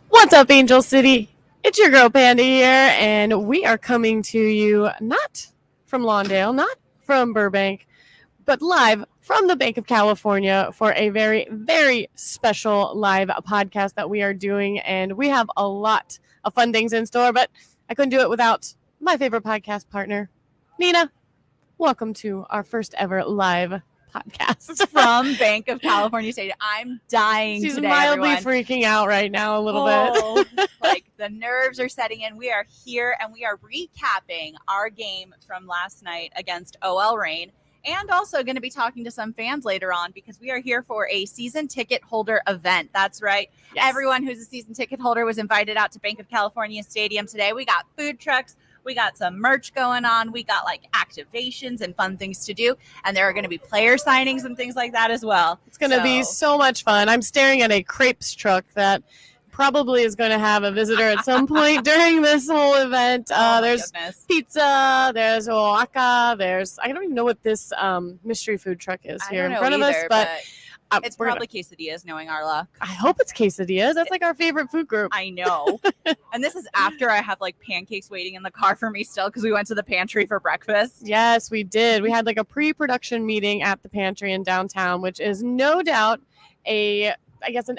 What's up, Angel City? It's your girl Panda here, and we are coming to you not from Lawndale, not from Burbank, but live from the Banc of California for a very, very special live podcast that we are doing. And we have a lot of fun things in store, but I couldn't do it without my favorite podcast partner, Nina. Welcome to our first ever live podcast from Banc of California Stadium. I'm dying She's today, mildly everyone. freaking out right now a little bit. Like the nerves are setting in. We are here and we are recapping our game from last night against OL Reign, and also going to be talking to some fans later on because we are here for a season ticket holder event. That's right. Yes. Everyone who's a season ticket holder was invited out to Banc of California Stadium today. We got food trucks. We got some merch going on. We got like activations and fun things to do. And there are going to be player signings and things like that as well. It's going to be so much fun. I'm staring at a crepes truck that probably is going to have a visitor at some point during this whole event. There's pizza, there's oaxaca, I don't even know what this mystery food truck is here in front of us, but it's probably quesadillas, knowing our luck. I hope it's quesadillas. That's like our favorite food group. I know. And this is after I have like pancakes waiting in the car for me still because we went to the pantry for breakfast. Yes, we did. We had like a pre-production meeting at the pantry in downtown, which is no doubt an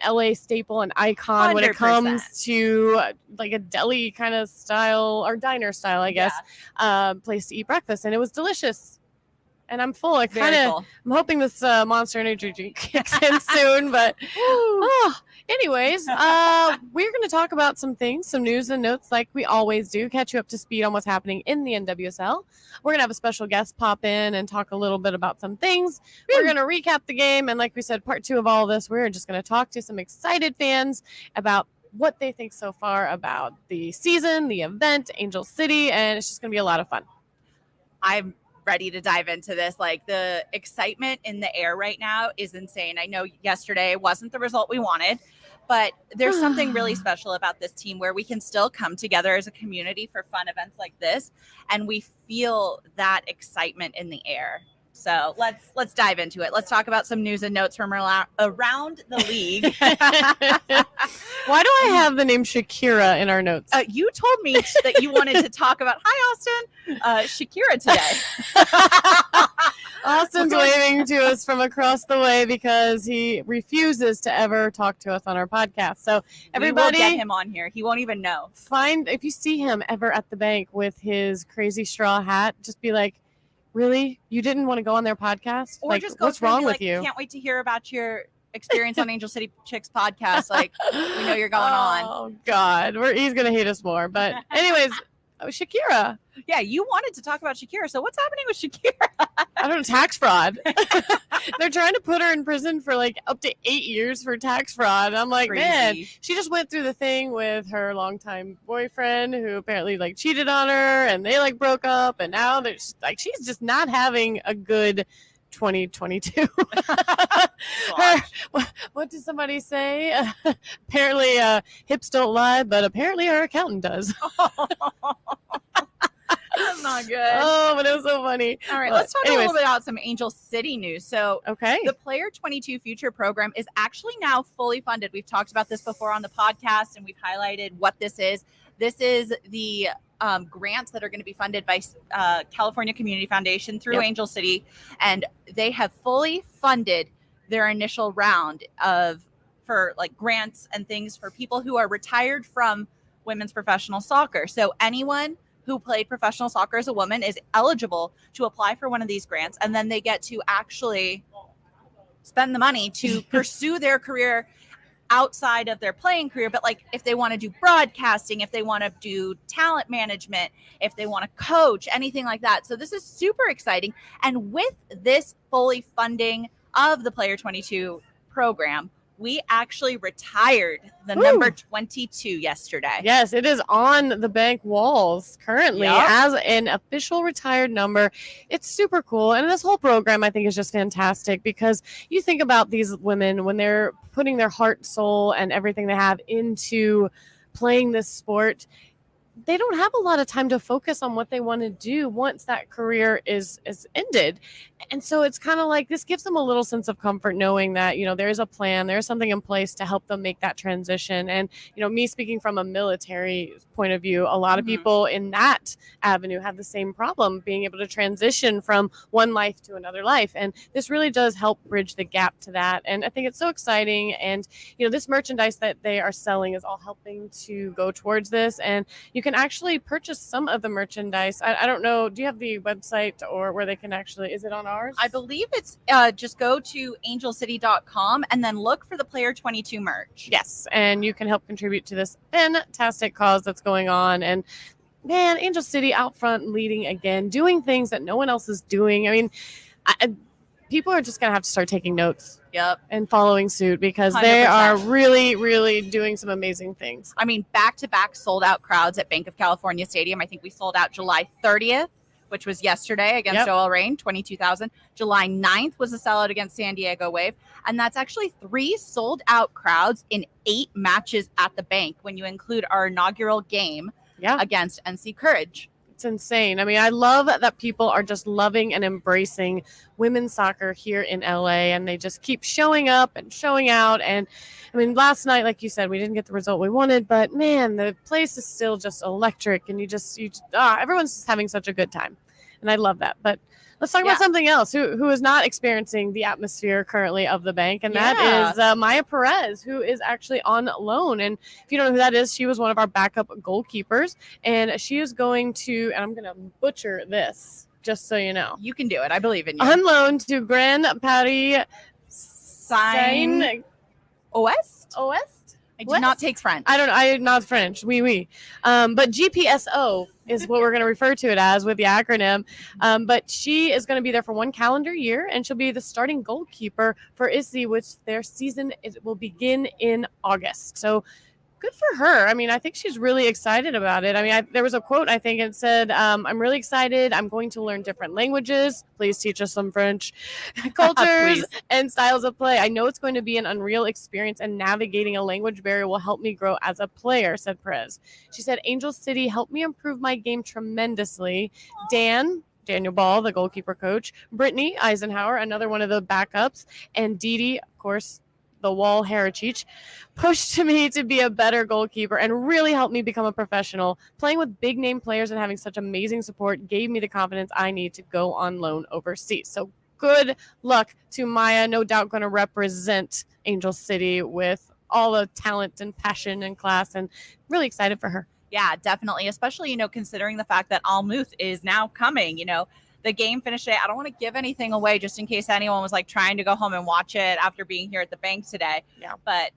LA staple, an icon 100%. When it comes to like a deli kind of style or diner style, I guess, place to eat breakfast. And it was delicious. And I'm full. I'm hoping this Monster Energy drink kicks in soon. But anyways, we're going to talk about some things, some news and notes like we always do, catch you up to speed on what's happening in the NWSL. We're going to have a special guest pop in and talk a little bit about some things. We're going to recap the game. And like we said, part 2 of all of this, we're just going to talk to some excited fans about what they think so far about the season, the event, Angel City, and it's just going to be a lot of fun. I'm ready to dive into this. Like the excitement in the air right now is insane. I know yesterday wasn't the result we wanted, but there's something really special about this team where we can still come together as a community for fun events like this, and we feel that excitement in the air. So let's dive into it. Let's talk about some news and notes from around the league. Why do I have the name Shakira in our notes? You told me that you wanted to talk about, hi, Austin, Shakira today. Austin's waving to us from across the way because he refuses to ever talk to us on our podcast. So everybody, we will get him on here. He won't even know. If you see him ever at the bank with his crazy straw hat, just be like, really? You didn't want to go on their podcast? Or like, just go what's wrong with you? Can't wait to hear about your experience on Angel City Chicks podcast. Like, we know you're going on. Oh, God. He's going to hate us more. But anyways, Shakira. Yeah, you wanted to talk about Shakira. So what's happening with Shakira? I don't know, tax fraud. They're trying to put her in prison for like up to 8 years for tax fraud. I'm like, crazy. Man, she just went through the thing with her longtime boyfriend who apparently like cheated on her, and they like broke up, and now there's like she's just not having a good 2022. What did somebody say? Apparently hips don't lie, but apparently her accountant does. That's not good. Oh, but it was so funny. All right, let's talk a little bit about some Angel City news. So the Player 22 Future program is actually now fully funded. We've talked about this before on the podcast, and we've highlighted what this is. This is the grants that are going to be funded by California Community Foundation through Angel City, and they have fully funded their initial round for like grants and things for people who are retired from women's professional soccer. So anyone who played professional soccer as a woman is eligible to apply for one of these grants, and then they get to actually spend the money to pursue their career outside of their playing career. But like if they want to do broadcasting, if they want to do talent management, if they want to coach, anything like that. So this is super exciting. And with this fully funding of the Player 22 program, we actually retired the number 22 yesterday. Yes, it is on the bank walls currently as an official retired number. It's super cool. And this whole program, I think, is just fantastic because you think about these women when they're putting their heart, soul, and everything they have into playing this sport. they don't have a lot of time to focus on what they want to do once that career is ended. And so it's kind of like this gives them a little sense of comfort knowing that, there's a plan, there's something in place to help them make that transition. And, me speaking from a military point of view, a lot of people in that avenue have the same problem being able to transition from one life to another life. And this really does help bridge the gap to that. And I think it's so exciting. And, this merchandise that they are selling is all helping to go towards this. And you can actually purchase some of the merchandise. I don't know. Do you have the website or where they can actually, is it on ours? I believe it's just go to angelcity.com and then look for the Player 22 merch. Yes. And you can help contribute to this fantastic cause that's going on. And man, Angel City out front leading again, doing things that no one else is doing. I mean, people are just going to have to start taking notes. Yep. And following suit because 100%. They are really, really doing some amazing things. I mean, back-to-back sold-out crowds at Banc of California Stadium. I think we sold out July 30th, which was yesterday against OL Reign, 22,000. July 9th was a sellout against San Diego Wave. And that's actually 3 sold-out crowds in 8 matches at the Banc when you include our inaugural game against NC Courage. It's insane. I mean, I love that people are just loving and embracing women's soccer here in LA, and they just keep showing up and showing out. And I mean, last night, like you said, we didn't get the result we wanted, but man, the place is still just electric, and everyone's just having such a good time. And I love that. But let's talk about something else. Who is not experiencing the atmosphere currently of the Banc, and that is Maya Perez, who is actually on loan. And if you don't know who that is, she was one of our backup goalkeepers, and she is going to, and I'm going to butcher this, just so you know. You can do it. I believe in you. On loan to Grand Paris Seine Ouest? I do not take French. I'm not French. Oui. But GPSO is what we're going to refer to it as with the acronym. But she is going to be there for 1 calendar year, and she'll be the starting goalkeeper for ISSI, which their season will begin in August. So good for her. I mean, I think she's really excited about it. I mean, there was a quote, I think it said, I'm really excited. I'm going to learn different languages. Please teach us some French cultures and styles of play. I know it's going to be an unreal experience, and navigating a language barrier will help me grow as a player, said Perez. She said, Angel City helped me improve my game tremendously. Daniel Ball, the goalkeeper coach, Brittany Eisenhower, another one of the backups, and Didi, of course, the Wall Heritage, pushed me to be a better goalkeeper and really helped me become a professional. Playing with big name players and having such amazing support gave me the confidence I need to go on loan overseas. So good luck to Maya. No doubt going to represent Angel City with all the talent and passion and class, and really excited for her. Yeah, definitely. Especially, considering the fact that Almuth is now coming, the game finished today. I don't want to give anything away just in case anyone was like trying to go home and watch it after being here at the Banc today. Yeah. But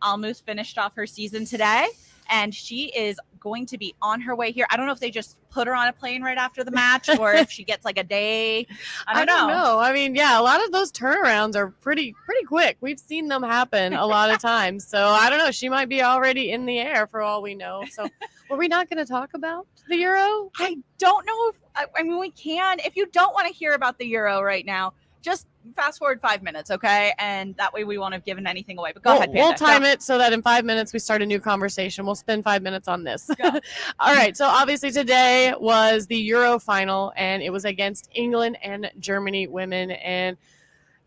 Almuth finished off her season today, and she is going to be on her way here. I don't know if they just put her on a plane right after the match or if she gets like a day. I don't know. I mean, a lot of those turnarounds are pretty quick. We've seen them happen a lot of times. So I don't know. She might be already in the air for all we know. So were we not going to talk about the Euro? I don't know I mean, we can. If you don't want to hear about the Euro right now, just fast forward 5 minutes, okay? And that way we won't have given anything away. But go ahead, Panda. We'll time it so that in 5 minutes we start a new conversation. We'll spend 5 minutes on this. All right. So obviously today was the Euro final, and it was against England and Germany women. And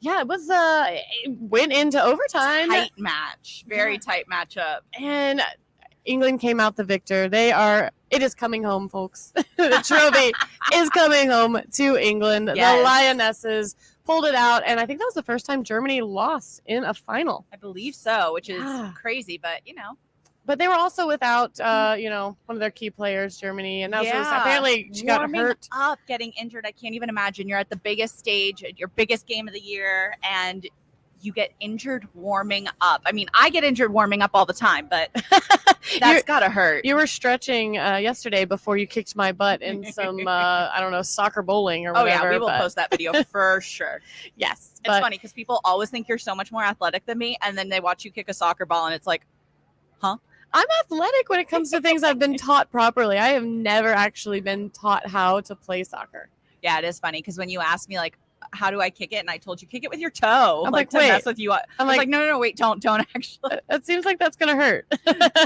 it was it went into overtime. Tight match. Very tight matchup. And England came out the victor. It is coming home, folks. The trophy is coming home to England. Yes. The Lionesses pulled it out, and I think that was the first time Germany lost in a final. I believe so, which is crazy, but But they were also without, one of their key players, Germany, and that was apparently she got hurt. Up, getting injured. I can't even imagine. You're at the biggest stage, your biggest game of the year, and you get injured warming up. I mean, I get injured warming up all the time, but that's gotta hurt. You were stretching yesterday before you kicked my butt in some, soccer bowling or whatever. Oh, yeah, we will post that video for sure. Yes. It's funny because people always think you're so much more athletic than me, and then they watch you kick a soccer ball, and it's like, huh? I'm athletic when it comes to things I've been taught properly. I have never actually been taught how to play soccer. Yeah, it is funny because when you ask me, like, how do I kick it? And I told you, kick it with your toe. I'm like, to wait. mess with you. I'm like, no, wait, don't actually. It seems like that's going to hurt.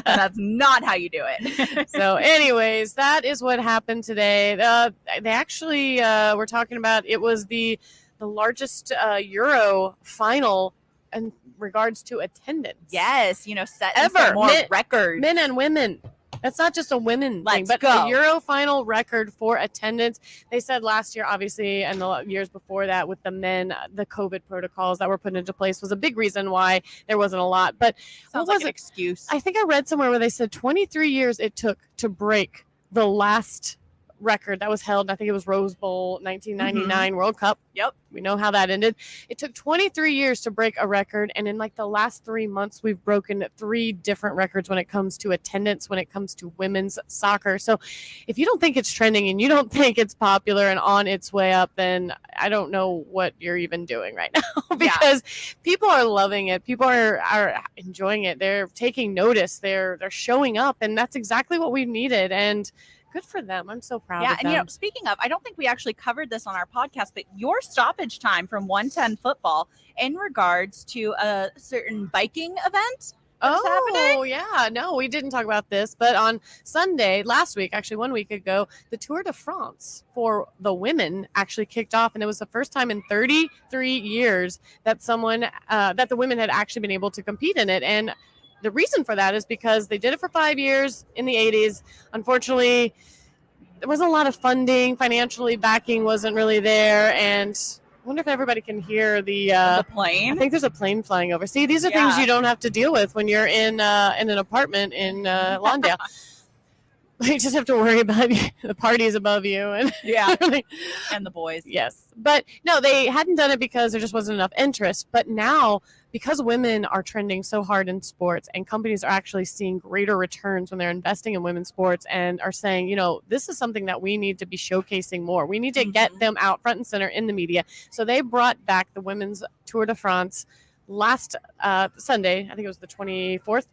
That's not how you do it. So anyways, that is what happened today. They actually were talking about, it was the largest Euro final in regards to attendance. Yes, set ever more records. Men and women. That's not just a women thing, but go. the Euro final record for attendance. They said last year, obviously, and the years before that with the men, the COVID protocols that were put into place was a big reason why there wasn't a lot. But sounds like an excuse. I think I read somewhere where they said 23 years it took to break the last record that was held. I think it was Rose Bowl 1999 World Cup. Yep. We know how that ended. It took 23 years to break a record. And in like the last 3 months, we've broken 3 different records when it comes to attendance, when it comes to women's soccer. So if you don't think it's trending and you don't think it's popular and on its way up, then I don't know what you're even doing right now because people are loving it. People are enjoying it. They're taking notice. They're showing up. And that's exactly what we've needed. And good for them. I'm so proud of them. And speaking of, I don't think we actually covered this on our podcast, but your stoppage time from 110 football in regards to a certain biking event. Oh, yeah. No, we didn't talk about this, but on Sunday, last week, actually 1 week ago, the Tour de France for the women actually kicked off, and it was the first time in 33 years that that the women had actually been able to compete in it. And the reason for that is because they did it for 5 years in the 80s. Unfortunately, there wasn't a lot of funding. Financially, backing wasn't really there. And I wonder if everybody can hear the plane. I think there's a plane flying over. See, these are things you don't have to deal with when you're in an apartment in Lawndale. You just have to worry about the parties above you and and the boys. Yes, but no, they hadn't done it because there just wasn't enough interest. But now, because women are trending so hard in sports, and companies are actually seeing greater returns when they're investing in women's sports, and are saying, this is something that we need to be showcasing more. We need to get them out front and center in the media. So they brought back the women's Tour de France last Sunday. I think it was the 24th.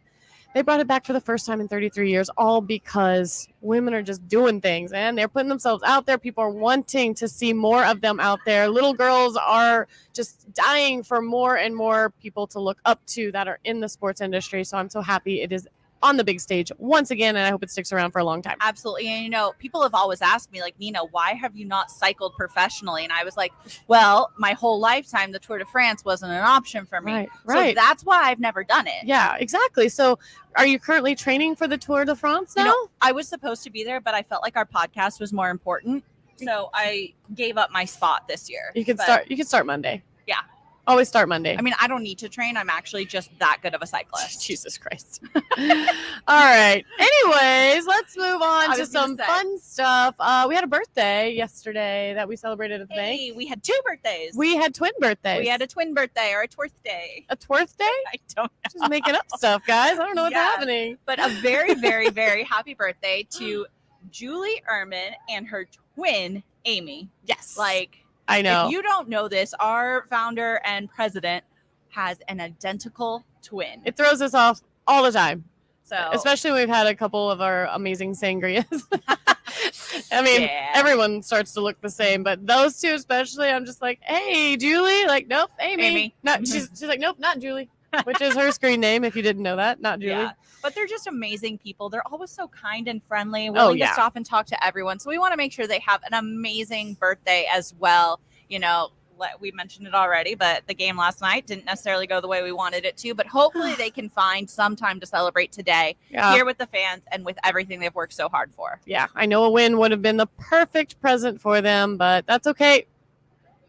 They brought it back for the first time in 33 years, all because women are just doing things, and they're putting themselves out there. People are wanting to see more of them out there. Little girls are just dying for more and more people to look up to that are in the sports industry. So I'm so happy it is on the big stage once again, and I hope it sticks around for a long time. Absolutely. And people have always asked me, like, Nina, why have you not cycled professionally? And I was like, well, my whole lifetime the Tour de France wasn't an option for me. Right. So that's why I've never done it. Yeah, exactly. So are you currently training for the Tour de France now? I was supposed to be there, but I felt like our podcast was more important, so I gave up my spot this year. You can start Monday. Yeah. Always start Monday. I mean, I don't need to train. I'm actually just that good of a cyclist. Jesus Christ. All right. Anyways, let's move on to some fun stuff. We had a birthday yesterday that we celebrated at the bank. We had 2 birthdays. We had twin birthdays. We had a twin birthday or a twerth day. A twerth day? I don't know. Just making up stuff, guys. I don't know what's happening. But a very, very, very happy birthday to Julie Ehrman and her twin, Amy. Yes. I know. If you don't know this, our founder and president has an identical twin. It throws us off all the time. So, especially when we've had a couple of our amazing sangrias. I mean, everyone starts to look the same, but those two especially, I'm just like, hey, Julie. Like, nope, Amy. No, she's like, nope, not Julie. Which is her screen name, if you didn't know that. Not Julie. Yeah. But they're just amazing people. They're always so kind and friendly, willing to stop and talk to everyone. So we want to make sure they have an amazing birthday as well. We mentioned it already, but the game last night didn't necessarily go the way we wanted it to. But hopefully they can find some time to celebrate today here with the fans and with everything they've worked so hard for. Yeah, I know a win would have been the perfect present for them, but that's okay.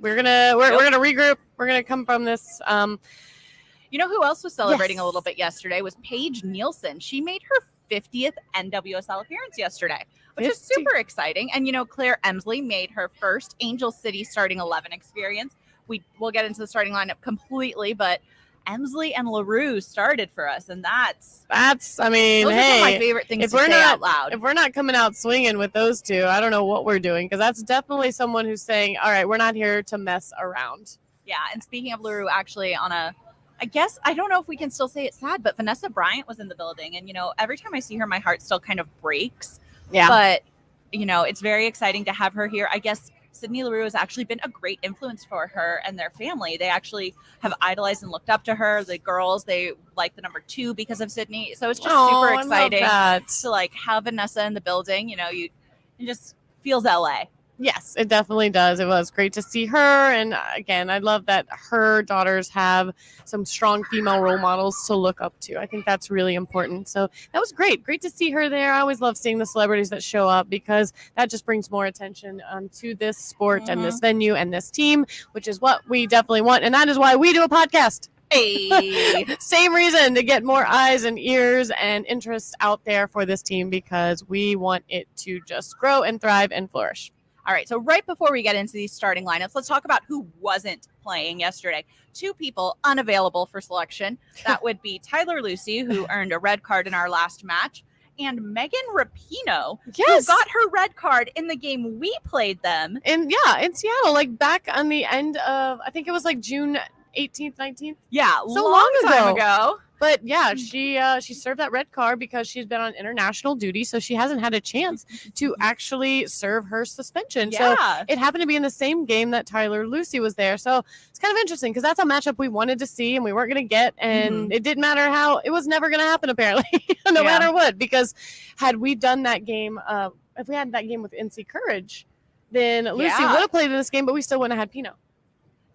We're gonna regroup. We're gonna come from this. You know who else was celebrating a little bit yesterday was Paige Nielsen. She made her 50th NWSL appearance yesterday, which is super exciting. And, Claire Emsley made her first Angel City starting 11 experience. We'll get into the starting lineup completely, but Emsley and LaRue started for us. And that's those are my favorite things to say out loud. If we're not coming out swinging with those two, I don't know what we're doing, because that's definitely someone who's saying, all right, we're not here to mess around. Yeah. And speaking of LaRue, actually I guess, I don't know if we can still say it's sad, but Vanessa Bryant was in the building. And, every time I see her, my heart still kind of breaks. Yeah. But, it's very exciting to have her here. I guess Sydney Leroux has actually been a great influence for her and their family. They actually have idolized and looked up to her. The girls, they like the number 2 because of Sydney. So it's just super exciting to like have Vanessa in the building. You know, it just feels LA. Yes, it definitely does. It was great to see her. And again, I love that her daughters have some strong female role models to look up to. I think that's really important. So that was great. Great to see her there. I always love seeing the celebrities that show up because that just brings more attention to this sport and this venue and this team, which is what we definitely want. And that is why we do a podcast. Hey. Same reason, to get more eyes and ears and interest out there for this team because we want it to just grow and thrive and flourish. All right, so right before we get into these starting lineups, let's talk about who wasn't playing yesterday. 2 people unavailable for selection. That would be Tyler Lucy, who earned a red card in our last match, and Megan Rapinoe, who got her red card in the game we played them. In Seattle, like back on the end of, I think it was like June 18th, 19th. Yeah, so long time ago. But yeah, she served that red card because she's been on international duty, so she hasn't had a chance to actually serve her suspension. Yeah. So it happened to be in the same game that Tyler Lucy was there. So it's kind of interesting because that's a matchup we wanted to see and we weren't going to get, and it didn't matter how. It was never going to happen apparently, no matter what. Because had we done that game, if we had that game with NC Courage, then Lucy would have played in this game, but we still wouldn't have had Pino.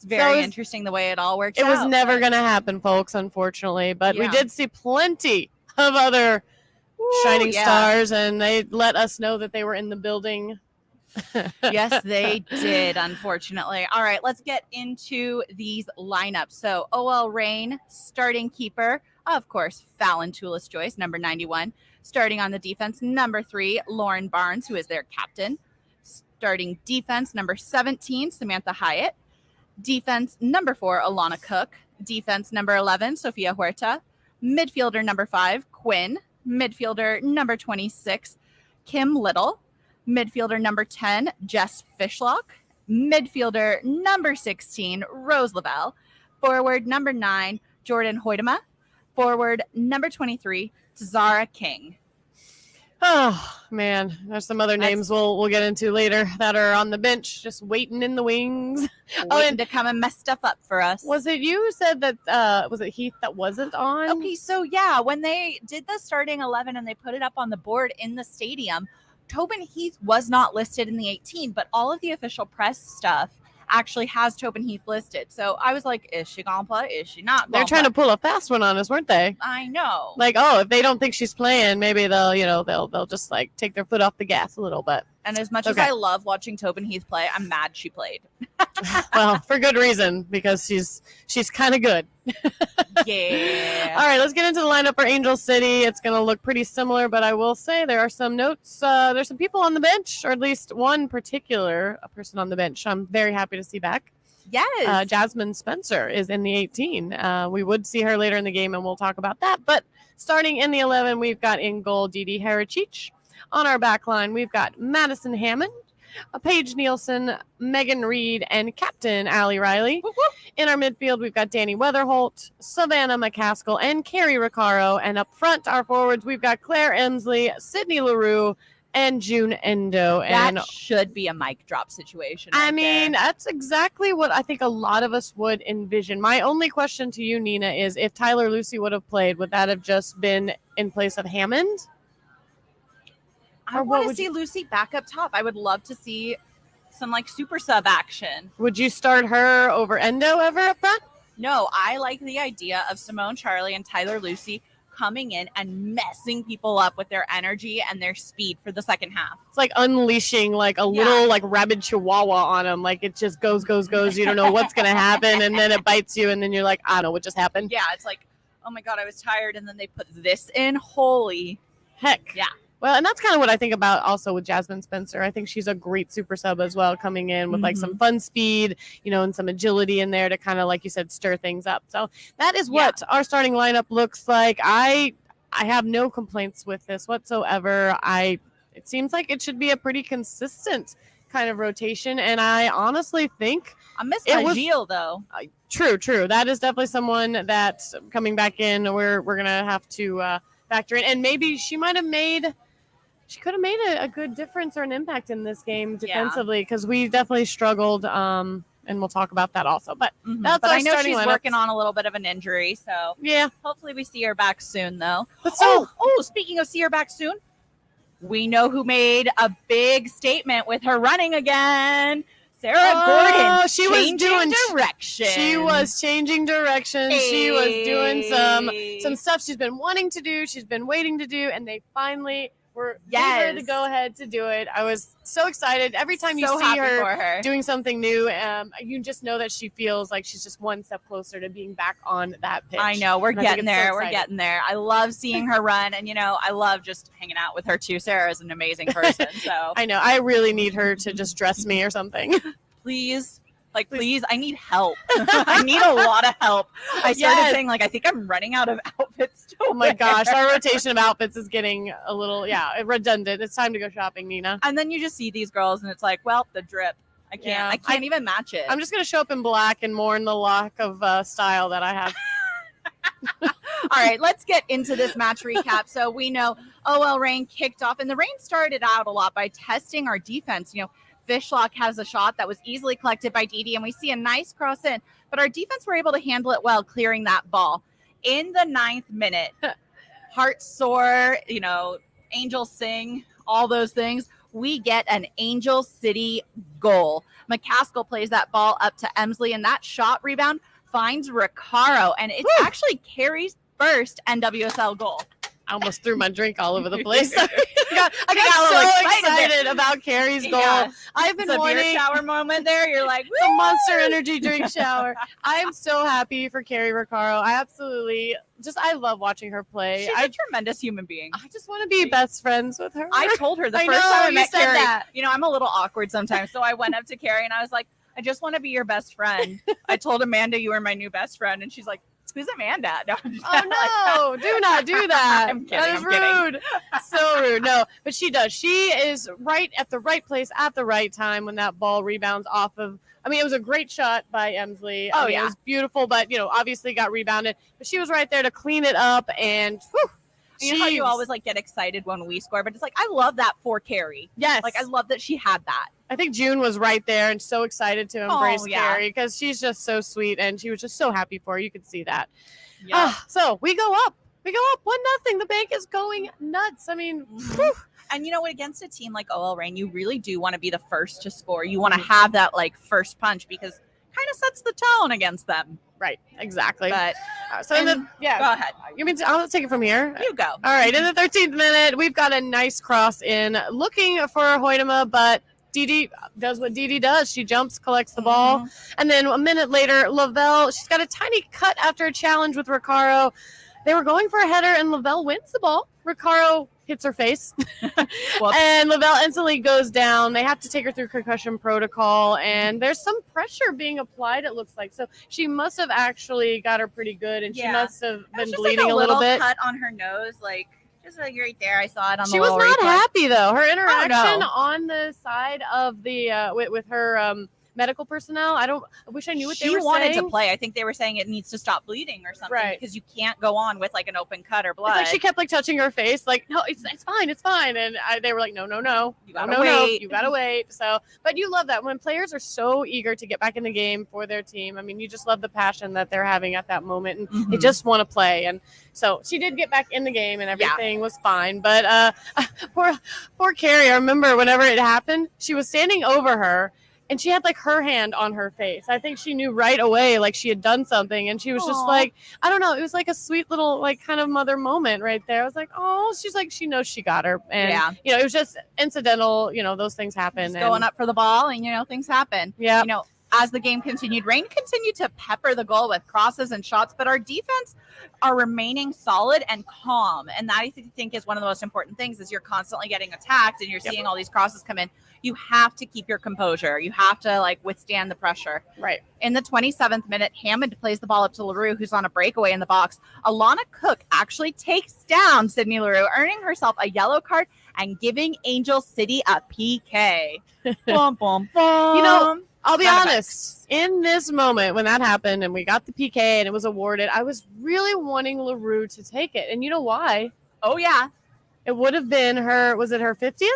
It's very interesting the way it all works out. It was never going to happen, folks, unfortunately. But we did see plenty of other shining stars, and they let us know that they were in the building. Yes, they did, unfortunately. All right, let's get into these lineups. So, OL Reign, starting keeper, of course, Fallon Toulis-Joyce, number 91. Starting on the defense, number 3, Lauren Barnes, who is their captain. Starting defense, number 17, Samantha Hyatt. Defense, number 4, Alana Cook. Defense, number 11, Sofia Huerta. Midfielder, number 5, Quinn. Midfielder, number 26, Kim Little. Midfielder, number 10, Jess Fishlock. Midfielder, number 16, Rose Lavelle. Forward, number 9, Jordan Hoytema. Forward, number 23, Zara King. Oh, man. There's some other names we'll get into later that are on the bench just waiting in the wings. Waiting to come and mess stuff up for us. Was it you who said that, was it Heath that wasn't on? Okay, so yeah, when they did the starting 11 and they put it up on the board in the stadium, Tobin Heath was not listed in the 18, but all of the official press stuff actually has Tobin Heath listed. So I was like, is she gonna play? Is she not gonna They're trying play? to pull a fast one on us, weren't they? I know. Like, if they don't think she's playing, maybe they'll just like take their foot off the gas a little bit. And as much as I love watching Tobin Heath play, I'm mad she played. Well, for good reason, because she's kind of good. Yeah. All right, let's get into the lineup for Angel City. It's going to look pretty similar, but I will say there are some notes. There's some people on the bench, or at least one particular person on the bench I'm very happy to see back. Yes. Jasmine Spencer is in the 18. We would see her later in the game, and we'll talk about that. But starting in the 11, we've got in goal Didi Harachich. On our back line, we've got Madison Hammond, Paige Nielsen, Megan Reed, and Captain Allie Riley. Whoop, whoop. In our midfield, we've got Danny Weatherholt, Savannah McCaskill, and Carrie Riccaro. And up front, our forwards, we've got Claire Emsley, Sydney Leroux, and June Endo. And that should be a mic drop situation. I mean, that's exactly what I think a lot of us would envision. My only question to you, Nina, is if Tyler Lucy would have played, would that have just been in place of Hammond? I want to see Lucy back up top. I would love to see some like super sub action. Would you start her over Endo ever up front? No, I like the idea of Simone Charlie and Tyler Lucy coming in and messing people up with their energy and their speed for the second half. It's like unleashing like a little like rabid chihuahua on them. Like it just goes. You don't know what's going to happen. And then it bites you. And then you're like, I don't know what just happened. Yeah, it's like, oh my God, I was tired. And then they put this in. Holy heck. Yeah. Well, and that's kind of what I think about also with Jasmine Spencer. I think she's a great super sub as well, coming in with like some fun speed, and some agility in there to kind of, like you said, stir things up. So that is what our starting lineup looks like. I have no complaints with this whatsoever. It seems like it should be a pretty consistent kind of rotation, and I honestly think I miss Gilles though. True. That is definitely someone that's coming back in. We're gonna have to factor in, and maybe she might have made she could have made a good difference or an impact in this game defensively because we definitely struggled. And we'll talk about that also. But but I know she's working on a little bit of an injury, so hopefully we see her back soon, though. But speaking of see her back soon, we know who made a big statement with her running again. Sarah Gordon. She was doing direction. She was changing direction. She was doing some stuff she's been wanting to do. She's been waiting to do, and they finally were gave her the go ahead to do it. I was so excited. Every time you see her doing something new, you just know that she feels like she's just one step closer to being back on that pitch. I know. We're getting there. We're getting there. I love seeing her run. And, I love just hanging out with her, too. Sarah is an amazing person. So I know. I really need her to just dress me or something. Please. Please, I need help. I need a lot of help. I started saying, I think I'm running out of outfits to Oh, my gosh. Our rotation of outfits is getting a little, redundant. It's time to go shopping, Nina. And then you just see these girls, and it's like, well, the drip. I can't even match it. I'm just going to show up in black and mourn the lack of style that I have. All right, let's get into this match recap. So we know OL Reign kicked off, and the Reign started out a lot by testing our defense. Fishlock has a shot that was easily collected by Didi, and we see a nice cross in, but our defense were able to handle it well, clearing that ball. In the 9th minute, heart soar, angels sing, all those things. We get an Angel City goal. McCaskill plays that ball up to Emsley, and that shot rebound finds Recaro, and it's actually Carrie's first NWSL goal. I almost threw my drink all over the place. I got so excited about Carrie's goal. Yeah. I've been wanting a shower moment there. You're like, a Monster Energy drink shower. I'm so happy for Carrie Recaro. I absolutely I love watching her play. She's a tremendous human being. I just want to be best friends with her. I told her the first time I met Carrie. That. I'm a little awkward sometimes, so I went up to Carrie and I was like, I just want to be your best friend. I told Amanda you were my new best friend, and she's like, who's Amanda? No, oh no, do not do that. I'm kidding. That is rude. So rude. No, but she does. She is right at the right place at the right time when that ball rebounds off of. It was a great shot by Emsley. It was beautiful, but obviously got rebounded. But she was right there to clean it up, and you know how you always get excited when we score, but it's I love that for Carrie. Yes, I love that she had that. I think June was right there and so excited to embrace Carrie because she's just so sweet and she was just so happy for her. You could see that. Yeah. So we go up. We go up 1-0. The Bank is going nuts. And against a team like OL Reign, you really do want to be the first to score. You want to have that first punch because it kind of sets the tone against them. Right, exactly. But go ahead. I'll take it from here. You go. All right, in the 13th minute, we've got a nice cross in, looking for Hoytema, but Didi does what Didi does. She jumps, collects the ball, and then a minute later, Lavelle, she's got a tiny cut after a challenge with Recaro. They were going for a header, and Lavelle wins the ball. Recaro hits her face, and Lavelle instantly goes down. They have to take her through concussion protocol, and there's some pressure being applied, it looks like. So she must have actually got her pretty good, and she must have been bleeding a little bit. Cut on her nose, just right there. I saw it on the She was not happy, though. Her interaction on the side of the with her medical personnel, I wish I knew what they were saying. She wanted to play. I think they were saying it needs to stop bleeding or something because you can't go on with an open cut or blood. It's she kept touching her face, no, it's fine. And they were like, no. You gotta wait. So, but you love that when players are so eager to get back in the game for their team. You just love the passion that they're having at that moment, and they just want to play. And so she did get back in the game, and everything was fine. But poor Carrie. I remember whenever it happened, she was standing over her. And she had her hand on her face. I think she knew right away she had done something. And she was just I don't know. It was a sweet little kind of mother moment right there. I was like, oh, she's she knows she got her. And, it was just incidental. Those things happen. Just going up for the ball and, things happen. Yeah. As the game continued, Reign continued to pepper the goal with crosses and shots, but our defense are remaining solid and calm. And that I think is one of the most important things is you're constantly getting attacked and you're seeing all these crosses come in. You have to keep your composure. You have to withstand the pressure. Right. In the 27th minute, Hammond plays the ball up to LaRue, who's on a breakaway in the box. Alana Cook actually takes down Sydney LaRue, earning herself a yellow card and giving Angel City a PK. Bum, bum, bum. I'll be honest. In this moment when that happened and we got the PK and it was awarded, I was really wanting LaRue to take it. And you know why? Oh, yeah. It would have been her, was it her 50th?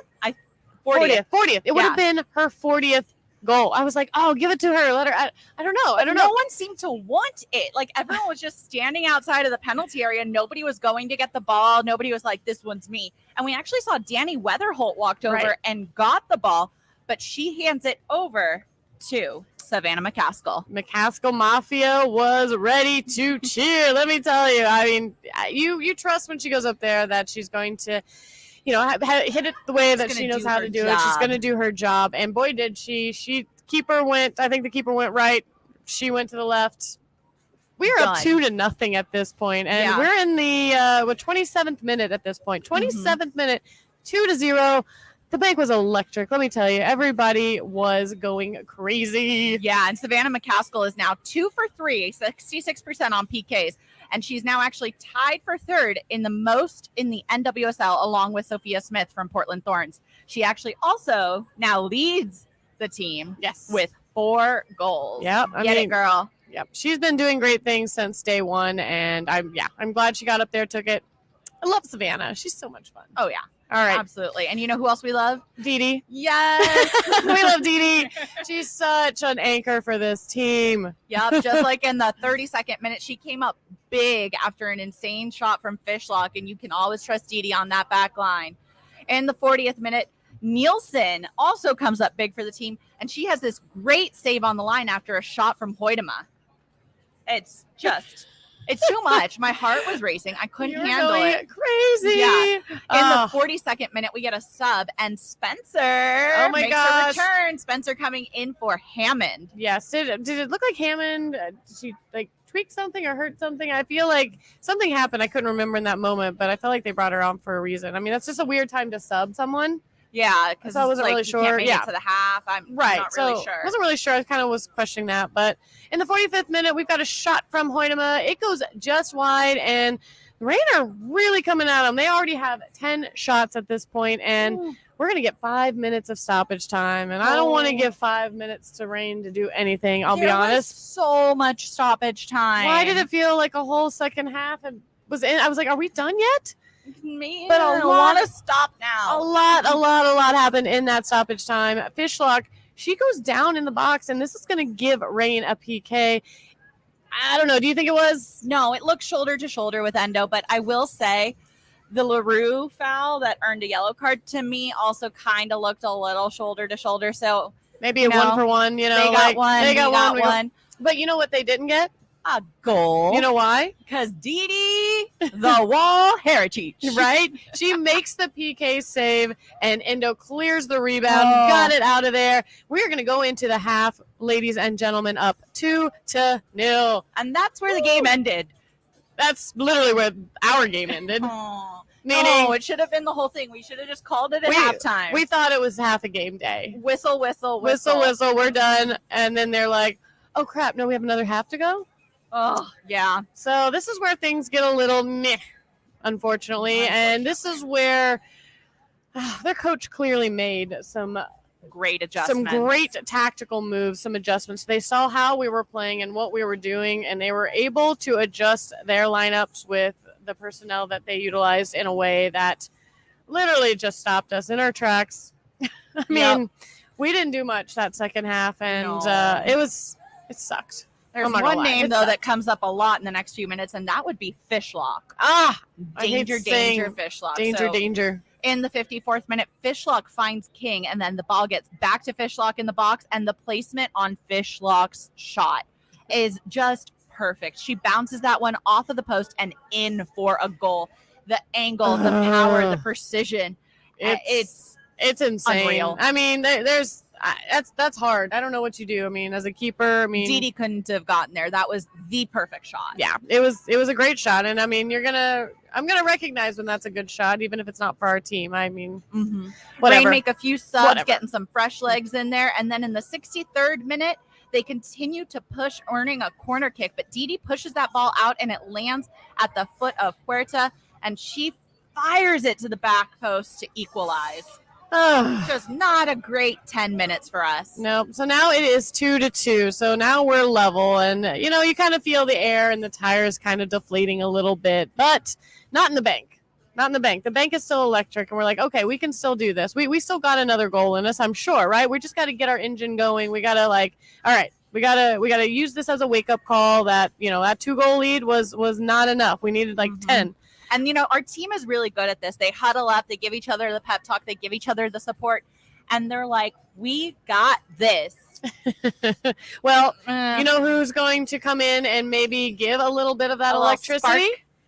40th. 40th. It would have been her 40th goal. I was like, oh, give it to her. Let her. I don't know. No one seemed to want it. Like, everyone was just standing outside of the penalty area. Nobody was going to get the ball. Nobody was like, this one's me. And we actually saw Danny Weatherholt walked over and got the ball, but she hands it over to Savannah McCaskill. McCaskill Mafia was ready to cheer. Let me tell you. I mean, you trust when she goes up there that she's going to, hit it the way that she knows how to do it. She's going to do her job. And boy, did she. I think the keeper went right. She went to the left. We are up 2-0 at this point, and we're in the 27th minute at this point. 27th minute, 2-0. The Bank was electric. Let me tell you, everybody was going crazy. Yeah, and Savannah McCaskill is now 2 for 3, 66% on PKs. And she's now actually tied for third in the most in the NWSL, along with Sophia Smith from Portland Thorns. She actually also now leads the team with 4 goals. Yep. Get it, girl. Yep. She's been doing great things since day one, and I'm glad she got up there, took it. I love Savannah. She's so much fun. Oh, yeah. All right. Absolutely. And you know who else we love? Dee. Yes. We love Dee. She's such an anchor for this team. Yep. Just like in the 32nd minute, she came up big after an insane shot from Fishlock, and you can always trust Dee on that back line. In the 40th minute, Nielsen also comes up big for the team, and she has this great save on the line after a shot from Hoytema. It's too much. My heart was racing. I couldn't handle it. Crazy. Yeah. In the 42nd minute, we get a sub, and Spencer makes a return. Spencer coming in for Hammond. Yes. Did it look like Hammond? Did she tweak something or hurt something? I feel like something happened. I couldn't remember in that moment, but I felt like they brought her on for a reason. I mean, that's just a weird time to sub someone. Yeah, because I wasn't really sure. You can't make it to the half. I'm not really sure. I wasn't really sure. I kind of was questioning that. But in the 45th minute, we've got a shot from Hoytema. It goes just wide, and the Reign are really coming at them. They already have 10 shots at this point, and we're going to get 5 minutes of stoppage time. And I don't want to give 5 minutes to Reign to do anything, I'll be honest. So much stoppage time. Why did it feel like a whole second half? I was like, are we done yet? Man, but I want to stop now. A lot happened in that stoppage time. Fishlock, she goes down in the box, and this is going to give Reign a PK. I don't know. Do you think it was? No, it looked shoulder to shoulder with Endo, but I will say the LaRue foul that earned a yellow card to me also kind of looked a little shoulder to shoulder. So maybe a 1 for 1. They got one. They got one. But you know what they didn't get? A goal. You know why? Because Dee, the wall heritage. Right? She makes the PK save, and Endo clears the rebound, got it out of there. We're going to go into the half, ladies and gentlemen, up 2-0. And that's where the game ended. That's literally where our game ended. Meaning, it should have been the whole thing. We should have just called it at halftime. We thought it was half a game day. Whistle, whistle, whistle. Whistle, whistle, we're done. And then they're like, oh, crap, no, we have another half to go? Oh, yeah. So this is where things get a little meh, unfortunately. And this is where their coach clearly made some great adjustments. Some great tactical moves, some adjustments. They saw how we were playing and what we were doing, and they were able to adjust their lineups with the personnel that they utilized in a way that literally just stopped us in our tracks. I mean, we didn't do much that second half, and it sucked. There's one name, though, that comes up a lot in the next few minutes, and that would be Fishlock. Danger, Fishlock. Danger. In the 54th minute, Fishlock finds King, and then the ball gets back to Fishlock in the box, and the placement on Fishlock's shot is just perfect. She bounces that one off of the post and in for a goal. The angle, the power, the precision. It's insane. Unreal. I mean, that's hard. I don't know what you do. I mean, as a keeper, Dee couldn't have gotten there. That was the perfect shot. Yeah, it was a great shot, and I mean, I'm gonna recognize when that's a good shot, even if it's not for our team. I mean, whatever. Reign make a few subs, getting some fresh legs in there, and then in the 63rd minute, they continue to push, earning a corner kick, but Dee pushes that ball out, and it lands at the foot of Huerta, and she fires it to the back post to equalize. Just not a great 10 minutes for us. Nope. So now it is 2-2. So now we're level, and you kind of feel the air and the tires kind of deflating a little bit, but not in the Bank. Not in the Banc. The Banc is still electric, and we're like, okay, we can still do this. We still got another goal in us, I'm sure, right? We just got to get our engine going. We got to all right, we gotta use this as a wake up call that that 2-goal lead was not enough. We needed 10. And our team is really good at this. They huddle up, they give each other the pep talk, they give each other the support, and they're like, we got this. Well, you know who's going to come in and maybe give a little bit of that electricity?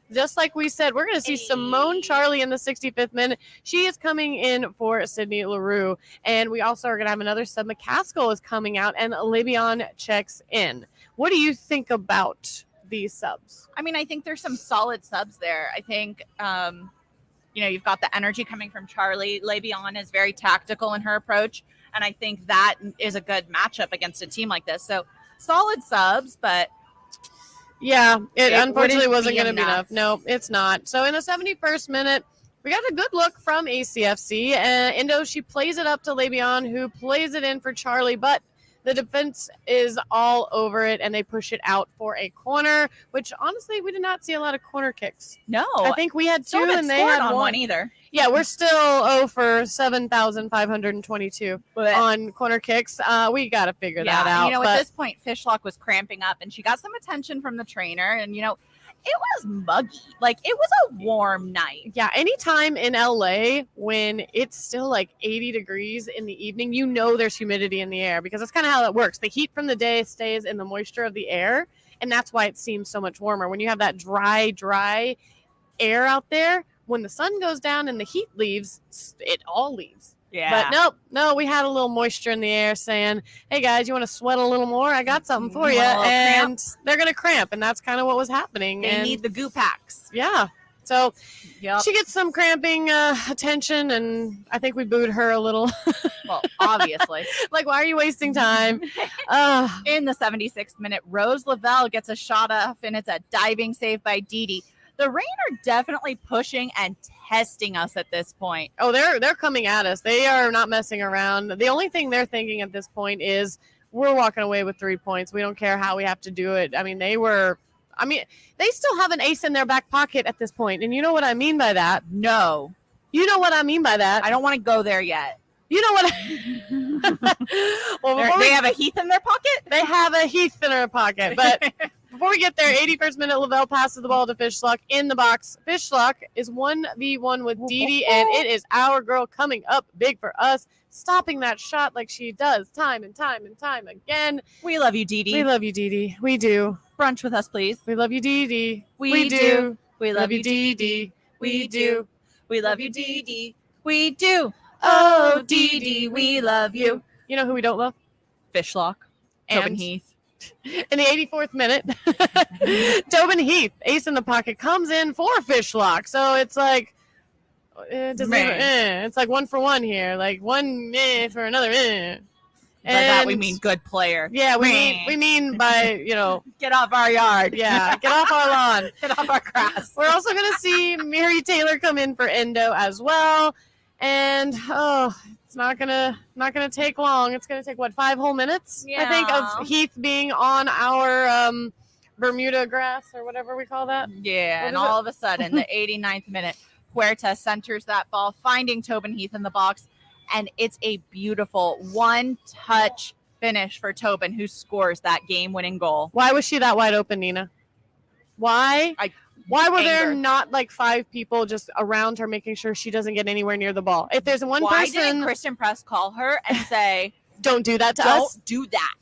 Just like we said, we're going to see Simone Charlie in the 65th minute. She is coming in for Sydney Leroux. And we also are going to have another sub. McCaskill is coming out, and Le'Veon checks in. What do you think about these subs? I mean, I think there's some solid subs there. I think, you've got the energy coming from Charlie. Le'Veon is very tactical in her approach. And I think that is a good matchup against a team like this. So solid subs, but yeah, it unfortunately wasn't going to be enough. No, it's not. So in the 71st minute, we got a good look from ACFC. Indo, she plays it up to Le'Veon, who plays it in for Charlie, but the defense is all over it, and they push it out for a corner, which honestly, we did not see a lot of corner kicks. No. I think we had two, and they had one either. Yeah, we're still for 7,522 on corner kicks. We got to figure that out. At this point, Fishlock was cramping up, and she got some attention from the trainer, and, it was muggy. It was a warm night. Yeah, anytime in LA when it's still 80 degrees in the evening, there's humidity in the air, because that's kind of how it works. The heat from the day stays in the moisture of the air, and that's why it seems so much warmer. When you have that dry air out there, when the sun goes down and the heat leaves, it all leaves. Yeah. But no, we had a little moisture in the air saying, hey, guys, you want to sweat a little more? I got something for you. And they're going to cramp, and that's kind of what was happening. They need the goo packs. Yeah. So she gets some cramping attention, and I think we booed her a little. Well, obviously. Why are you wasting time? In the 76th minute, Rose Lavelle gets a shot off, and it's a diving save by Didi. The Reign are definitely pushing and testing us at this point. Oh, they're coming at us. They are not messing around. The only thing they're thinking at this point is we're walking away with 3 points. We don't care how we have to do it. I mean, they still have an ace in their back pocket at this point. And you know what I mean by that? No. You know what I mean by that? I don't want to go there yet. You know what? They have a Heath in their pocket? They have a Heath in their pocket. But before we get there, 81st minute, Lavelle passes the ball to Fishlock in the box. Fishlock is 1v1 with Didi, and it is our girl coming up big for us, stopping that shot like she does time and time and time again. We love you, Didi. We love you, Didi. We do. Brunch with us, please. We love you, Didi. We do. We love you, Didi. We do. We love you, Didi. We do. Oh, Didi, we love you. You know who we don't love? Fishlock. Tobin Heath. In the 84th minute, Tobin Heath, ace in the pocket, comes in for Fishlock. So it's it's like 1 for 1 here. One for another. By that we mean good player. Yeah, we mean by, get off our yard. Yeah, get off our lawn. Get off our grass. We're also going to see Mary Taylor come in for Endo as well. And it's not gonna take long. It's gonna take 5 whole minutes, I think, of Heath being on our Bermuda grass or whatever we call that. Yeah, and all of a sudden, the 89th minute, Huerta centers that ball, finding Tobin Heath in the box, and it's a beautiful one-touch finish for Tobin, who scores that game-winning goal. Why was she that wide open, Nina? Why were there not 5 people just around her making sure she doesn't get anywhere near the ball? If there's one person... Why didn't Kristen Press call her and say, don't do that to us? Don't do that.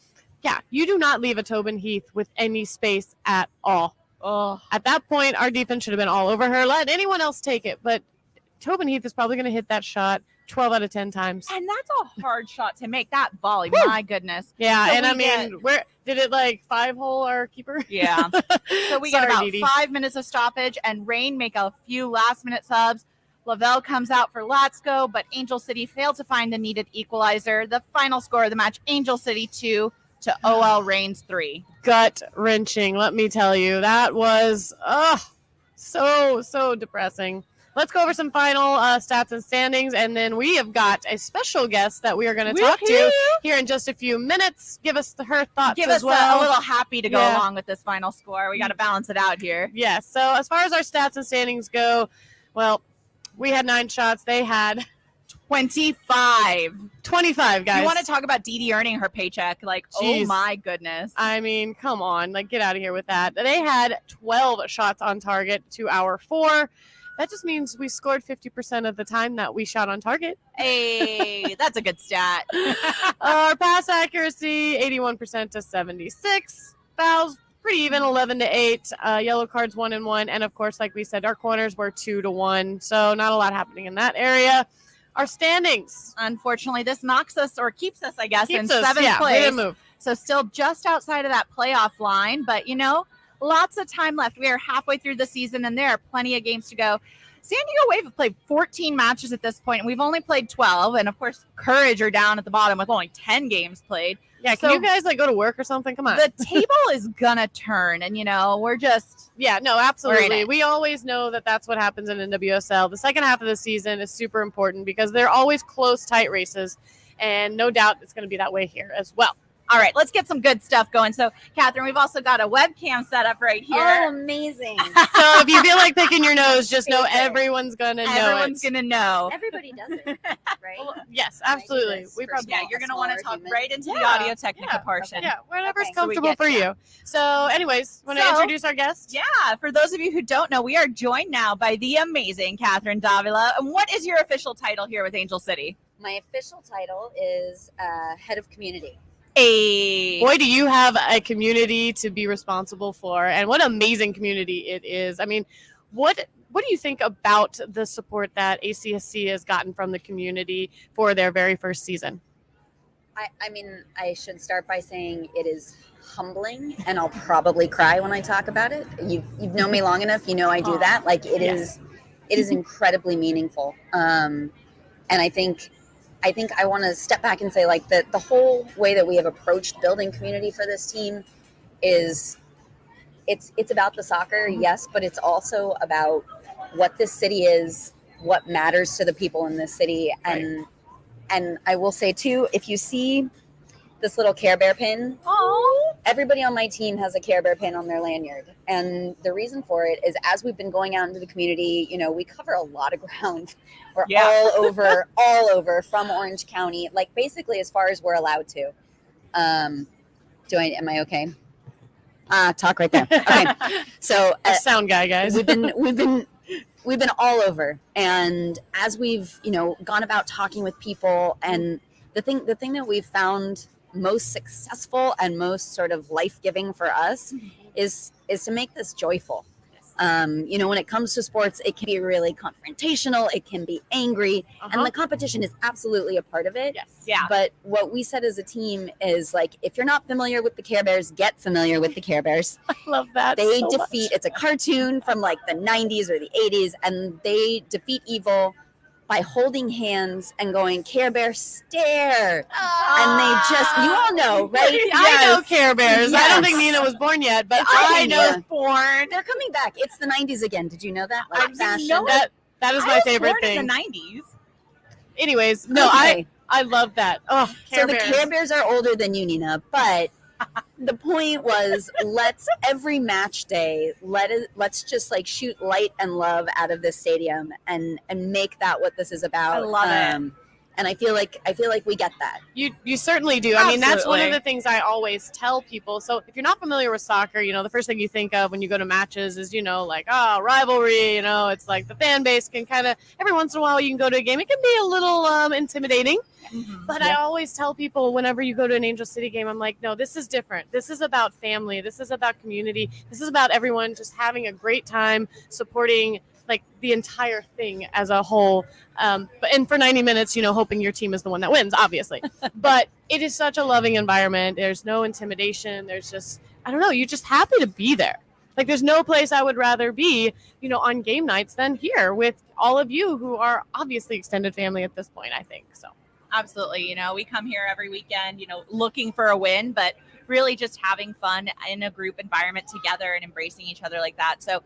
Yeah, you do not leave a Tobin Heath with any space at all. Oh. At that point, our defense should have been all over her. Let anyone else take it. But Tobin Heath is probably going to hit that shot 12 out of 10 times. And that's a hard shot to make, that volley. Woo! My goodness. Yeah, so where did it 5-hole our keeper? Yeah. So we get about 5 minutes of stoppage, and Reign make a few last-minute subs. Lavelle comes out for Latsko, but Angel City failed to find the needed equalizer. The final score of the match, Angel City 2 to OL Reigns 3. Gut-wrenching, let me tell you. That was so depressing. Let's go over some final stats and standings, and then we have got a special guest that we are going to talk to here in just a few minutes. Give us her thoughts as well. A little happy to go along with this final score. We got to balance it out here. Yes. So as far as our stats and standings go, well, We had 9 shots. They had 25. 25, guys. You want to talk about Dee Dee earning her paycheck? Like, Jeez. Oh my goodness. I mean, come on. Like, get out of here with that. They had 12 shots on target to our 4. That just means we scored 50% of the time that we shot on target. Hey, that's a good stat. Our pass accuracy, 81% to 76. Fouls, pretty even, 11-8. Yellow cards, 1-1. And, of course, like we said, our corners were 2-1. So not a lot happening in that area. Our standings. Unfortunately, this knocks us, or keeps us, I guess, in 7th place. We didn't move. So still just outside of that playoff line. But, lots of time left. We are halfway through the season, and there are plenty of games to go. San Diego Wave have played 14 matches at this point, and we've only played 12. And, of course, Courage are down at the bottom with only 10 games played. Yeah, can you guys, go to work or something? Come on. The table is going to turn, and, we're just... Yeah, no, absolutely. We always know that that's what happens in NWSL. The second half of the season is super important because they're always close, tight races, and no doubt it's going to be that way here as well. All right, let's get some good stuff going. So, Catherine, we've also got a webcam set up right here. Oh, amazing. So if you feel like picking your nose, just know everyone's going to know Everyone's going to know. Everybody does it, right? Well, yes, absolutely. Right? You're going to want to talk right into the audio technica portion. Yeah, whatever's comfortable for you. So anyways, want to introduce our guest? Yeah, for those of you who don't know, we are joined now by the amazing Catherine Davila. And what is your official title here with Angel City? My official title is Head of Community. Boy, do you have a community to be responsible for, and what amazing community it is. I mean, what do you think about the support that ACSC has gotten from the community for their very first season? I mean, I should start by saying it is humbling, and I'll probably cry when I talk about it. You've known me long enough, I do that. Like it is incredibly meaningful. And I think I want to step back and say, like, the whole way that we have approached building community for this team is it's about the soccer, yes, but it's also about what this city is, what matters to the people in this city. And I will say too, if you see this little Care Bear pin, everybody on my team has a Care Bear pin on their lanyard. And the reason for it is, as we've been going out into the community, we cover a lot of ground. We're all over from Orange County, like basically as far as we're allowed to. Am I okay? Talk right there. Okay. So sound guy, guys. We've been all over. And as we've, gone about talking with people, and the thing that we've found most successful and most sort of life-giving for us is to make this joyful. When it comes to sports, it can be really confrontational, it can be angry, and the competition is absolutely a part of it. Yes. Yeah. But what we said as a team is, like, if you're not familiar with the Care Bears, get familiar with the Care Bears. I love that. They defeat, it's a cartoon from like the 90s or the 80s, and they defeat evil by holding hands and going, Care Bear stare. And they just, you all know, right? Yes. I know Care Bears. Yes. I don't think Nina was born yet, but I know born. They're coming back. It's the 90s again. Did you know that? Like that is my favorite thing. In the 90s. Anyways, no, okay. I love that. Oh, so the Care Bears are older than you, Nina, but the point was, every match day, let's just like shoot light and love out of this stadium and make that what this is about. I love it. And I feel like we get that. You certainly do. Absolutely. I mean, that's one of the things I always tell people. So if you're not familiar with soccer, the first thing you think of when you go to matches is, rivalry. It's like the fan base can kind of, every once in a while you can go to a game. It can be a little intimidating. Mm-hmm. But I always tell people, whenever you go to an Angel City game, I'm like, no, this is different. This is about family. This is about community. This is about everyone just having a great time, supporting like the entire thing as a whole. And for 90 minutes, hoping your team is the one that wins, obviously. But it is such a loving environment. There's no intimidation. There's just, I don't know, you're just happy to be there. Like, there's no place I would rather be, on game nights than here with all of you who are obviously extended family at this point, I think. So. Absolutely. We come here every weekend, looking for a win, but really just having fun in a group environment together and embracing each other like that. So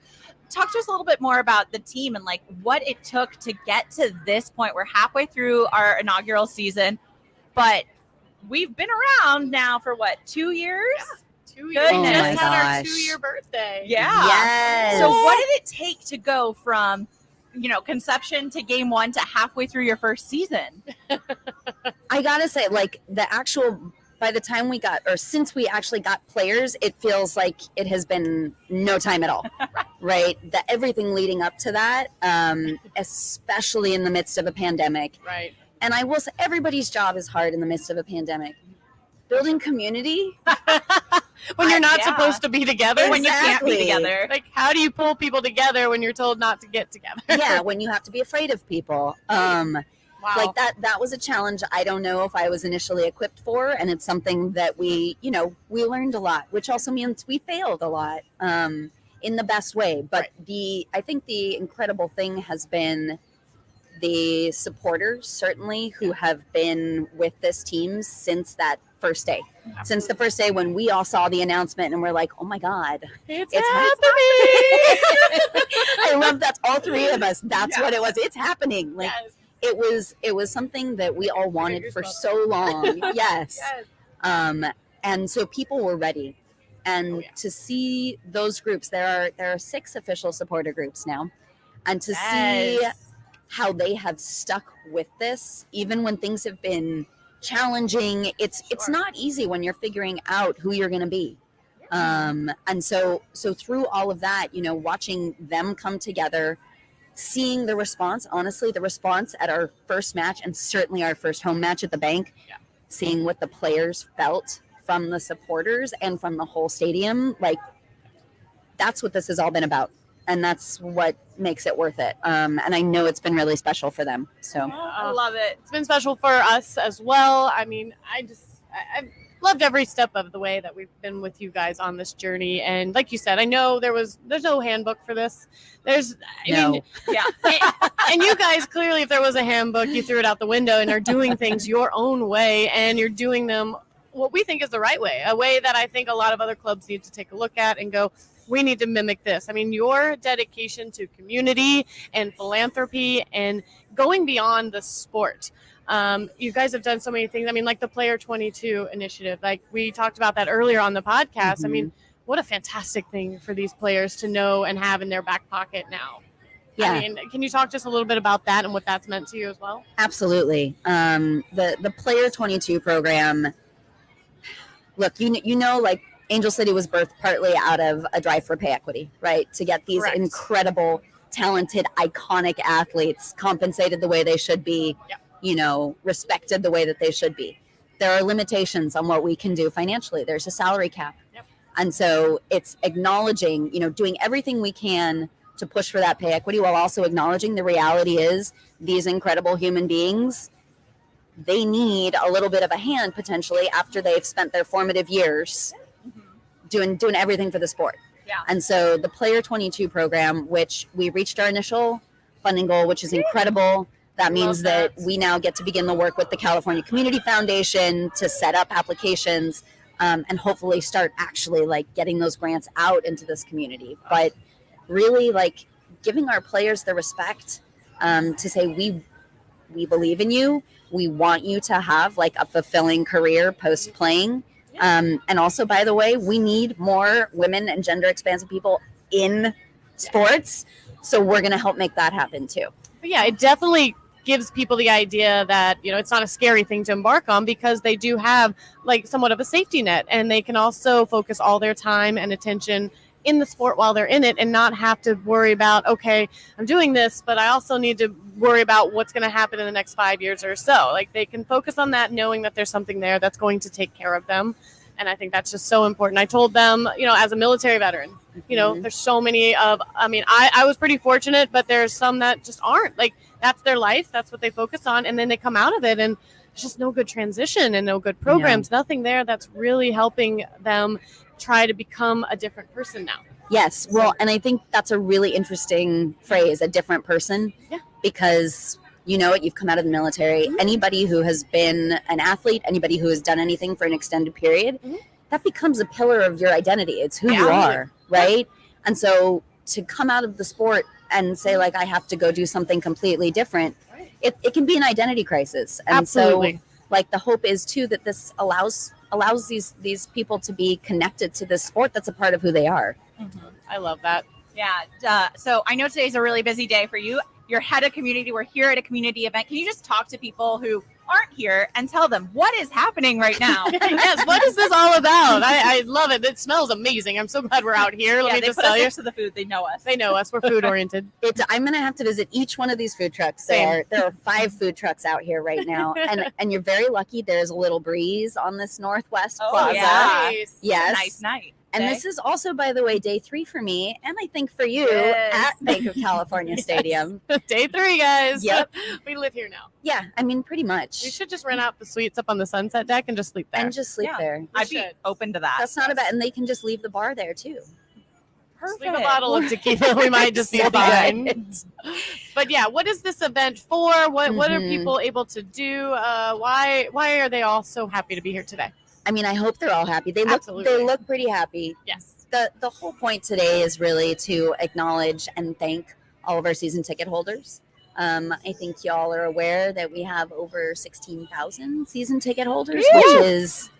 talk to us a little bit more about the team and like what it took to get to this point. We're halfway through our inaugural season, but we've been around now for 2 years? Yeah, 2 years. Oh we just had our gosh. 2-year birthday. Yeah. Yes. So what did it take to go from conception to game one to halfway through your first season. I gotta say, like by the time since we actually got players, it feels like it has been no time at all, right? Everything leading up to that, especially in the midst of a pandemic. Right. And I will say everybody's job is hard in the midst of a pandemic. Building community. When you're not supposed to be together. Exactly. When you can't be together. Like, how do you pull people together when you're told not to get together? Yeah, when you have to be afraid of people. Wow. Like that was a challenge I don't know if I was initially equipped for, and it's something that we learned a lot, which also means we failed a lot in the best way. But I think the incredible thing has been the supporters, certainly, who have been with this team since that first day. Absolutely. Since the first day when we all saw the announcement and we're like, oh my God, it's happening. I love that's all three of us. That's what it was. It's happening. Like, yes. It was something that we all wanted for so long. Yes. And so people were ready. And to see those groups, there are 6 official supporter groups now. And to see how they have stuck with this, even when things have been challenging, it's not easy when you're figuring out who you're going to be. And so through all of that, watching them come together, seeing the response at our first match and certainly our first home match at the Bank, seeing what the players felt from the supporters and from the whole stadium, like that's what this has all been about. And that's what makes it worth it. And I know it's been really special for them. So I love it. It's been special for us as well. I mean, I've loved every step of the way that we've been with you guys on this journey. And like you said, I know there's no handbook for this. I mean, and you guys clearly, if there was a handbook, you threw it out the window and are doing things your own way, and you're doing them what we think is the right way, a way that I think a lot of other clubs need to take a look at and go, we need to mimic this. I mean, your dedication to community and philanthropy and going beyond the sport. You guys have done so many things. I mean, like the Player 22 initiative, like we talked about that earlier on the podcast. Mm-hmm. I mean, what a fantastic thing for these players to know and have in their back pocket now. Yeah. I mean, can you talk just a little bit about that and what that's meant to you as well? Absolutely. The Player 22 program, look, like Angel City was birthed partly out of a drive for pay equity, right? To get these incredible, talented, iconic athletes compensated the way they should be, respected the way that they should be. There are limitations on what we can do financially. There's a salary cap. Yep. And so it's acknowledging, doing everything we can to push for that pay equity while also acknowledging the reality is these incredible human beings, they need a little bit of a hand potentially after they've spent their formative years doing everything for the sport. Yeah. And so the Player 22 program, which we reached our initial funding goal, which is incredible. That means that we now get to begin the work with the California Community Foundation to set up applications and hopefully start actually like getting those grants out into this community. But really like giving our players the respect to say we believe in you. We want you to have like a fulfilling career post playing. And also, by the way, we need more women and gender expansive people in sports. So we're going to help make that happen too. But yeah, it definitely gives people the idea that, it's not a scary thing to embark on because they do have like somewhat of a safety net and they can also focus all their time and attention in the sport while they're in it and not have to worry about, okay, I'm doing this, but I also need to worry about what's going to happen in the next 5 years or so. Like they can focus on that, knowing that there's something there that's going to take care of them. And I think that's just so important. I told them, as a military veteran, there's so many I was pretty fortunate, but there's some that just aren't. Like that's their life. That's what they focus on. And then they come out of it and there's just no good transition and no good programs, nothing there that's really helping them try to become a different person now. Yes. Well, and I think that's a really interesting phrase, a different person. Yeah. Because you've come out of the military. Mm-hmm. Anybody who has been an athlete, anybody who has done anything for an extended period, that becomes a pillar of your identity. It's who you are, right? Yeah. And so to come out of the sport and say like, I have to go do something completely different, it can be an identity crisis. And absolutely. So like the hope is too, that this allows these people to be connected to this sport that's a part of who they are. Mm-hmm. I love that. Yeah. So I know today's a really busy day for you. You're head of community. We're here at a community event. Can you just talk to people who aren't here and tell them what is happening right now? Yes, what is this all about? I love it. It smells amazing. I'm so glad we're out here. Let me just tell you. Next to the food. They know us. They know us. We're food oriented. I'm going to have to visit each one of these food trucks. There are 5 food trucks out here right now, and you're very lucky. There's a little breeze on this Northwest Plaza. Yeah. Yes, nice night. And this is also, by the way, day 3 for me, and I think for you at Banc of California Stadium. Day 3, guys. Yep. We live here now. Yeah, I mean, pretty much. We should just rent out the suites up on the sunset deck and just sleep there. There. I'd be open to that. That's not a bad, and they can just leave the bar there too. Perfect. Leave a bottle of tequila. We might just be fine. But yeah, what is this event for? What are people able to do? Why are they all so happy to be here today? I mean, I hope they're all happy. They look pretty happy. Yes. The whole point today is really to acknowledge and thank all of our season ticket holders. I think y'all are aware that we have over 16,000 season ticket holders, which is,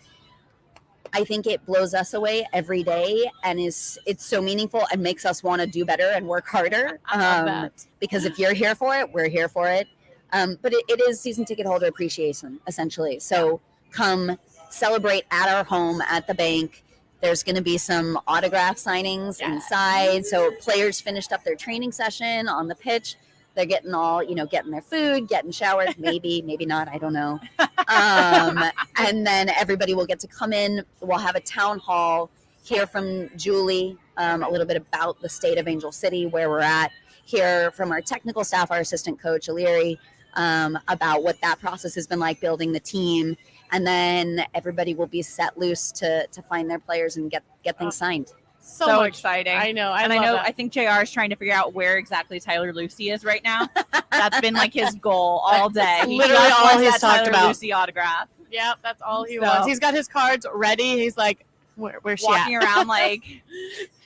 I think it blows us away every day, and it's so meaningful and makes us want to do better and work harder. I love that. Because if you're here for it, we're here for it. But it is season ticket holder appreciation, essentially. So come celebrate at our home at the bank. There's going to be some autograph signings inside. So players finished up their training session on the pitch. They're getting all, getting their food, getting showered, maybe not, I don't know. And then everybody will get to come in. We'll have a town hall, hear from Julie a little bit about the state of Angel City, where we're at, hear from our technical staff, our assistant coach, Illyri, about what that process has been like building the team. And then everybody will be set loose to find their players and get things signed. So exciting. I know. I think JR is trying to figure out where exactly Tyler Lucy is right now. That's been like his goal all day. Literally all he's talked Tyler about. Lucy autograph. Yep, that's all he wants. He's got his cards ready. He's like, where's she walking at? around like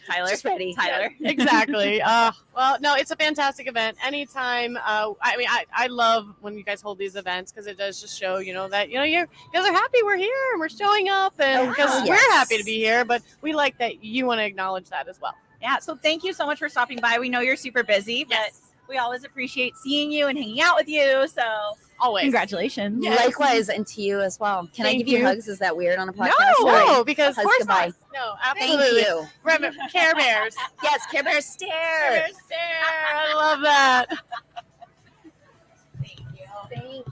Tyler. Just ready. Tyler. Yeah, exactly. Well, no, it's a fantastic event. Anytime. I love when you guys hold these events because it does just show, that, you guys are happy we're here and we're showing up and because we're happy to be here. But we like that you want to acknowledge that as well. Yeah. So thank you so much for stopping by. We know you're super busy, but we always appreciate seeing you and hanging out with you. So always. Congratulations. Yes. Likewise, and to you as well. Can I give you hugs? Is that weird on a podcast? No, because hugs goodbye. No, absolutely. Thank you. Remember, Care Bears. Yes, Care Bears stare. Care Bears stare. I love that. Thank you.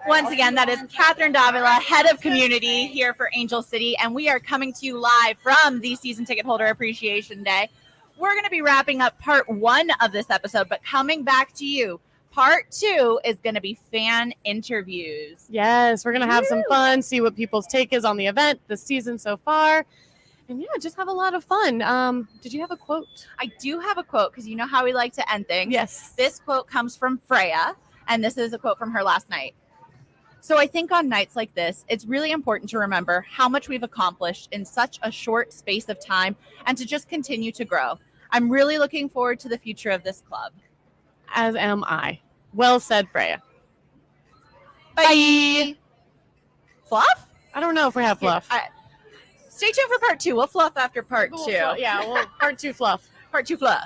Once again, that is Catherine Davila, head of community here for Angel City, and we are coming to you live from the Season Ticket Holder Appreciation Day. We're going to be wrapping up part 1 of this episode, but coming back to you, part 2 is going to be fan interviews. Yes, we're going to have some fun, see what people's take is on the event, the season so far, and just have a lot of fun. Did you have a quote? I do have a quote because you know how we like to end things. Yes. This quote comes from Freya, and this is a quote from her last night. So I think on nights like this, it's really important to remember how much we've accomplished in such a short space of time and to just continue to grow. I'm really looking forward to the future of this club. As am I. Well said, Freya. Bye. Fluff? I don't know if we have fluff. Stay tuned for part 2. We'll fluff after part 2. Yeah, part 2 fluff. Part 2 fluff.